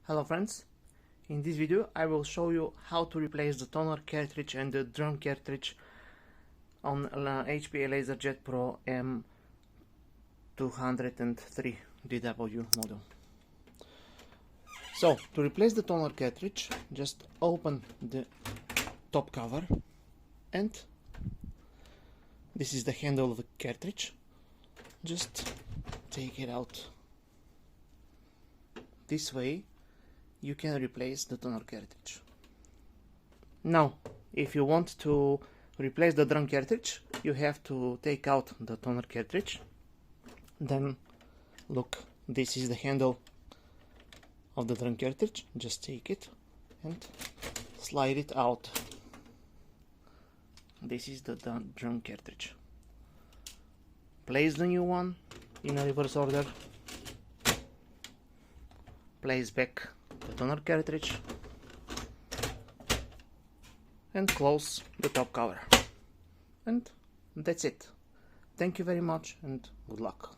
Hello friends, in this video I will show you how to replace the toner cartridge and the drum cartridge on HP Laserjet Pro M203 DW model. So to replace the toner cartridge, just open the top cover and this is the handle of the cartridge. Just take it out this way. You can replace the toner cartridge. Now, if you want to replace the drum cartridge, you have to take out the toner cartridge. Then, look, this is the handle of the drum cartridge. Just take it and slide it out. This is the drum cartridge. Place the new one in a reverse order. Place back the toner cartridge and close the top cover, and that's it. Thank you very much and good luck.